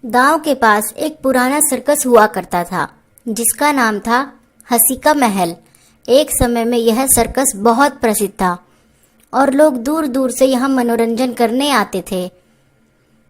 गांव के पास एक पुराना सर्कस हुआ करता था जिसका नाम था हंसी का महल। एक समय में यह सर्कस बहुत प्रसिद्ध था और लोग दूर दूर से यहाँ मनोरंजन करने आते थे।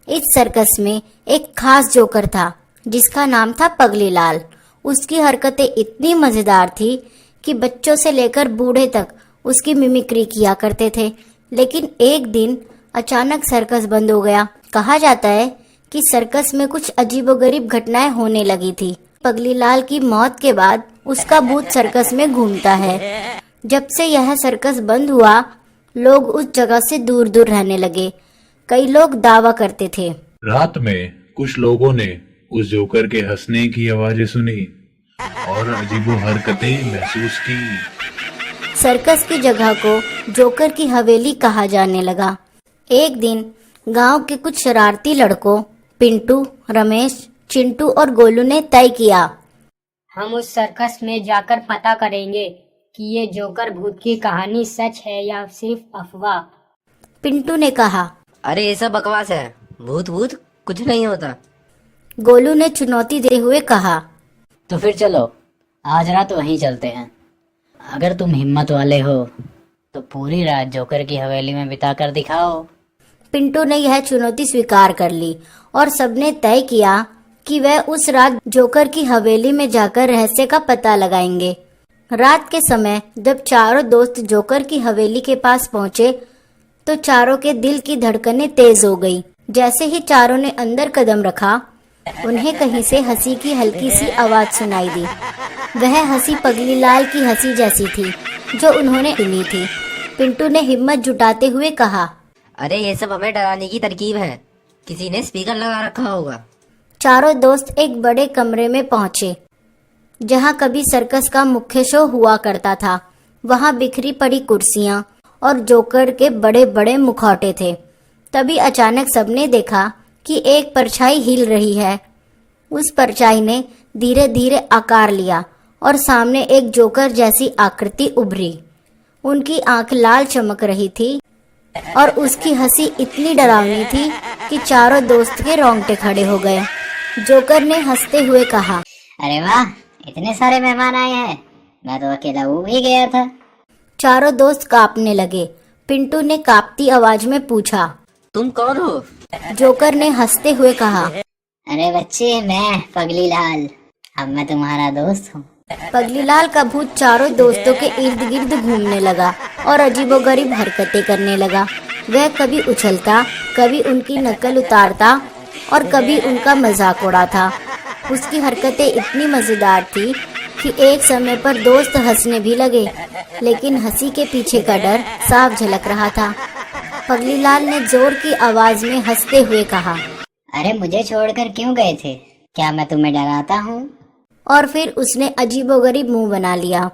इस सर्कस में एक खास जोकर था जिसका नाम था पगली लाल। उसकी हरकतें इतनी मजेदार थी कि बच्चों से लेकर बूढ़े तक उसकी मिमिक्री किया करते थे। लेकिन एक दिन अचानक सर्कस बंद हो गया। कहा जाता है कि सर्कस में कुछ अजीबोगरीब घटनाएं होने लगी थी। पगली लाल की मौत के बाद उसका भूत सर्कस में घूमता है। जब से यह सर्कस बंद हुआ, लोग उस जगह से दूर दूर रहने लगे। कई लोग दावा करते थे। रात में कुछ लोगों ने उस जोकर के हंसने की आवाजें सुनी और अजीबो हरकतें महसूस की। सर्कस की जगह को जोकर की हवेली कहा जाने लगा। एक दिन गांव के कुछ शरारती लड़कों पिंटू, रमेश, चिंटू और गोलू ने तय किया, हम उस सर्कस में जाकर पता करेंगे कि ये जोकर भूत की कहानी सच है या सिर्फ अफवाह। पिंटू ने कहा, अरे ये सब बकवास है, भूत भूत कुछ नहीं होता। गोलू ने चुनौती देते हुए कहा, तो फिर चलो आज रात वहीं चलते हैं। अगर तुम हिम्मत वाले हो तो पूरी रात जोकर की हवेली में बिता कर दिखाओ। पिंटू ने यह चुनौती स्वीकार कर ली और सबने तय किया कि वह उस रात जोकर की हवेली में जाकर रहस्य का पता लगाएंगे। रात के समय जब चारों दोस्त जोकर की हवेली के पास पहुंचे तो चारों के दिल की धड़कनें तेज हो गई। जैसे ही चारों ने अंदर कदम रखा, उन्हें कहीं से हंसी की हल्की सी आवाज सुनाई दी। वह हंसी पगली लाल की हंसी जैसी थी जो उन्होंने सुनी थी। पिंटू ने हिम्मत जुटाते हुए कहा, अरे ये सब हमें डराने की तरकीब है, किसी ने स्पीकर लगा रखा होगा। चारों दोस्त एक बड़े कमरे में पहुंचे जहां कभी सर्कस का मुख्य शो हुआ करता था। वहां बिखरी पड़ी कुर्सियां और जोकर के बड़े बड़े मुखौटे थे। तभी अचानक सबने देखा कि एक परछाई हिल रही है। उस परछाई ने धीरे धीरे आकार लिया और सामने एक जोकर जैसी आकृति उभरी। उनकी आंख लाल चमक रही थी और उसकी हंसी इतनी डरावनी थी कि चारों दोस्त के रोंगटे खड़े हो गए। जोकर ने हंसते हुए कहा, अरे वाह, इतने सारे मेहमान आए हैं, मैं तो अकेला ऊब ही गया था। चारों दोस्त कांपने लगे। पिंटू ने कांपती आवाज में पूछा, तुम कौन हो? जोकर ने हंसते हुए कहा, अरे बच्चे, मैं पगली लाल, अब मैं तुम्हारा दोस्त हूँ। पगली लाल का भूत चारों दोस्तों के इर्द गिर्द घूमने लगा और अजीबोगरीब हरकतें करने लगा। वह कभी उछलता, कभी उनकी नकल उतारता और कभी उनका मजाक उड़ाता। उसकी हरकतें इतनी मजेदार थी कि एक समय पर दोस्त हंसने भी लगे, लेकिन हंसी के पीछे का डर साफ झलक रहा था। पगली लाल ने जोर की आवाज में हंसते हुए कहा, अरे मुझे छोड़कर क्यों गए थे? क्या मैं तुम्हें डराता हूँ? और फिर उसने अजीबोगरीब मुंह बना लिया।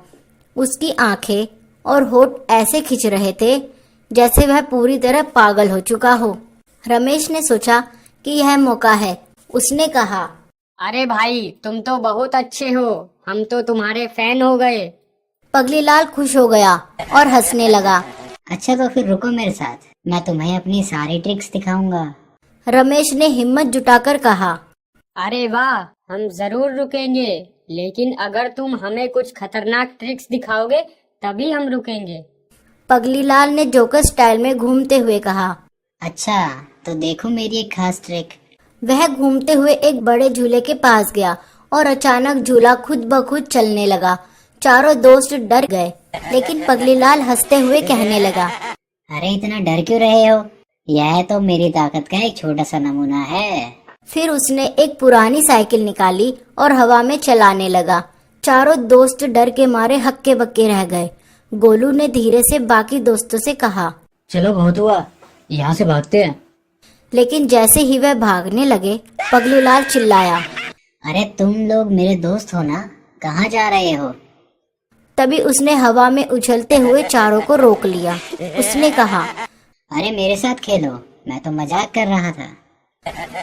उसकी आंखें और होठ ऐसे खिंच रहे थे जैसे वह पूरी तरह पागल हो चुका हो। रमेश ने सोचा कि यह मौका है। उसने कहा, अरे भाई, तुम तो बहुत अच्छे हो, हम तो तुम्हारे फैन हो गए। पगली लाल खुश हो गया और हंसने लगा। अच्छा तो फिर रुको मेरे साथ, मैं तुम्हें अपनी सारी ट्रिक्स दिखाऊंगा। रमेश ने हिम्मत जुटाकर कहा, अरे वाह, हम जरूर रुकेंगे, लेकिन अगर तुम हमें कुछ खतरनाक ट्रिक्स दिखाओगे तभी हम रुकेंगे। पगली लाल ने जोकर स्टाइल में घूमते हुए कहा, अच्छा तो देखो मेरी एक खास ट्रिक। वह घूमते हुए एक बड़े झूले के पास गया और अचानक झूला खुद ब खुद चलने लगा। चारों दोस्त डर गए, लेकिन पगली लाल हंसते हुए कहने लगा, अरे इतना डर क्यों रहे हो? यह तो मेरी ताकत का एक छोटा सा नमूना है। फिर उसने एक पुरानी साइकिल निकाली और हवा में चलाने लगा। चारों दोस्त डर के मारे हक्के बक्के रह गए। गोलू ने धीरे से बाकी दोस्तों से कहा, चलो बहुत हुआ, यहाँ से भागते हैं। लेकिन जैसे ही वह भागने लगे, पगली लाल चिल्लाया, अरे तुम लोग मेरे दोस्त हो ना, कहाँ जा रहे हो? तभी उसने हवा में उछलते हुए चारों को रोक लिया। उसने कहा, अरे मेरे साथ खेलो, मैं तो मजाक कर रहा था।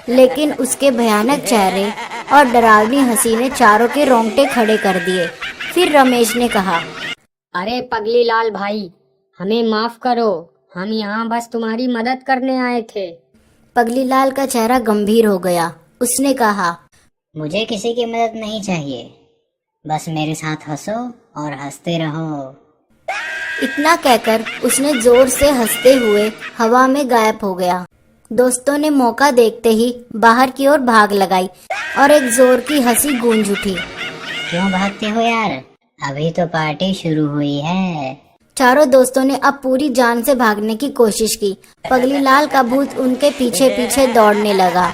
लेकिन उसके भयानक चेहरे और डरावनी हंसी ने चारों के रोंगटे खड़े कर दिए। फिर रमेश ने कहा, अरे पगली लाल भाई, हमें माफ करो, हम यहाँ बस तुम्हारी मदद करने आए थे। पगली लाल का चेहरा गंभीर हो गया। उसने कहा, मुझे किसी की मदद नहीं चाहिए, बस मेरे साथ हंसो और हंसते रहो। इतना कहकर उसने जोर से हंसते हुए हवा में गायब हो गया। दोस्तों ने मौका देखते ही बाहर की ओर भाग लगाई और एक जोर की हंसी गूंज उठी। क्यों भागते हो यार, अभी तो पार्टी शुरू हुई है। चारों दोस्तों ने अब पूरी जान से भागने की कोशिश की। पगली लाल का भूत उनके पीछे पीछे दौड़ने लगा।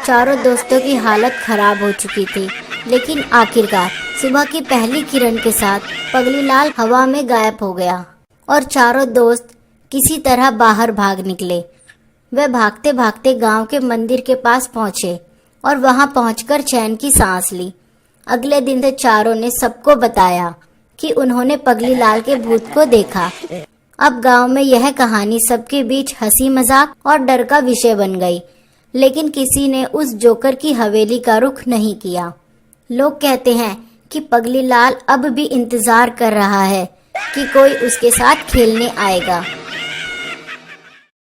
चारों दोस्तों की हालत खराब हो चुकी थी, लेकिन आखिरकार सुबह की पहली किरण के साथ पगली लाल हवा में गायब हो गया और चारों दोस्त किसी तरह बाहर भाग निकले। वे भागते भागते गांव के मंदिर के पास पहुंचे और वहां पहुंचकर चैन की सांस ली। अगले दिन से चारों ने सबको बताया कि उन्होंने पगली लाल के भूत को देखा। अब गांव में यह कहानी सबके बीच हंसी मजाक और डर का विषय बन गई, लेकिन किसी ने उस जोकर की हवेली का रुख नहीं किया। लोग कहते हैं कि पगली लाल अब भी इंतजार कर रहा है कि कोई उसके साथ खेलने आएगा।